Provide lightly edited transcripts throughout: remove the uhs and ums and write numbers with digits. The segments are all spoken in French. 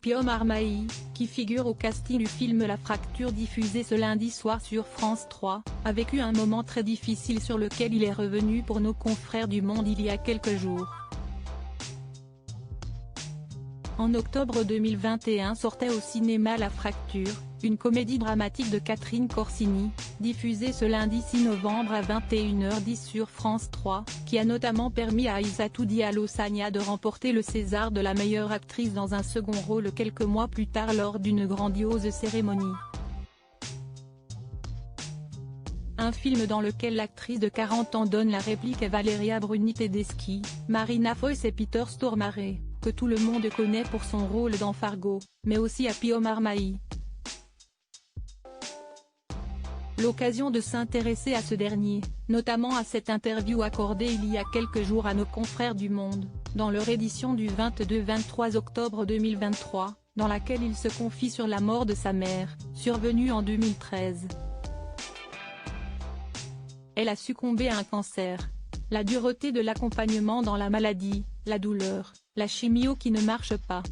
Pio Marmaille, qui figure au casting du film La Fracture diffusé ce lundi soir sur France 3, a vécu un moment très difficile sur lequel il est revenu pour nos confrères du Monde il y a quelques jours. En octobre 2021 sortait au cinéma La Fracture, une comédie dramatique de Catherine Corsini, diffusée ce lundi 6 novembre à 21h10 sur France 3, qui a notamment permis à Aïssatou Diallo Sagna de remporter le César de la meilleure actrice dans un second rôle quelques mois plus tard lors d'une grandiose cérémonie. Un film dans lequel l'actrice de 40 ans donne la réplique à Valeria Bruni Tedeschi, Marina Foïs et Peter Stormare, que tout le monde connaît pour son rôle dans Fargo, mais aussi à Pio Marmaille. L'occasion de s'intéresser à ce dernier, notamment à cette interview accordée il y a quelques jours à nos confrères du Monde, dans leur édition du 22-23 octobre 2023, dans laquelle il se confie sur la mort de sa mère, survenue en 2013. Elle a succombé à un cancer. La dureté de l'accompagnement dans la maladie, la douleur, la chimio qui ne marche pas.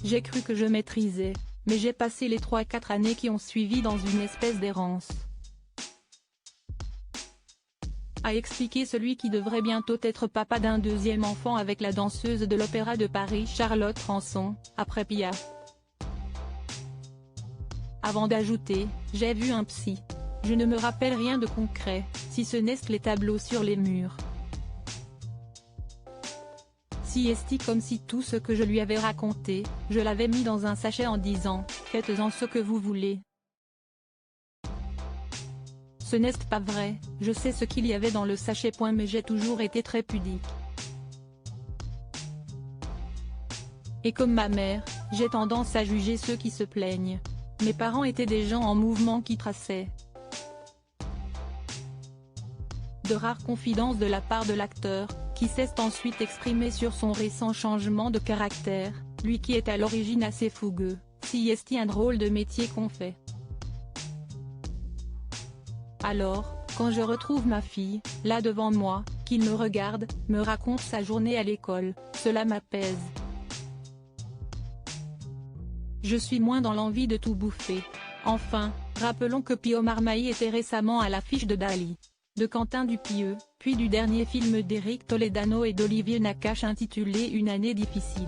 J'ai cru que je maîtrisais, mais j'ai passé les 3-4 années qui ont suivi dans une espèce d'errance. A expliqué celui qui devrait bientôt être papa d'un deuxième enfant avec la danseuse de l'Opéra de Paris Charlotte Ranson, après Pia. Avant d'ajouter, j'ai vu un psy. Je ne me rappelle rien de concret, si ce n'est les tableaux sur les murs. Si esti comme si tout ce que je lui avais raconté, je l'avais mis dans un sachet en disant, faites-en ce que vous voulez. Ce n'est pas vrai, je sais ce qu'il y avait dans le sachet. Mais j'ai toujours été très pudique. Et comme ma mère, j'ai tendance à juger ceux qui se plaignent. Mes parents étaient des gens en mouvement qui traçaient. De rares confidences de la part de l'acteur, qui s'est ensuite exprimé sur son récent changement de caractère, lui qui est à l'origine assez fougueux. Si est un drôle de métier qu'on fait. Alors, quand je retrouve ma fille, là devant moi, qu'il me regarde, me raconte sa journée à l'école, cela m'apaise. Je suis moins dans l'envie de tout bouffer. Enfin, rappelons que Pio Marmaille était récemment à l'affiche de Dali, de Quentin Dupieux, puis du dernier film d'Éric Toledano et d'Olivier Nakache intitulé Une année difficile.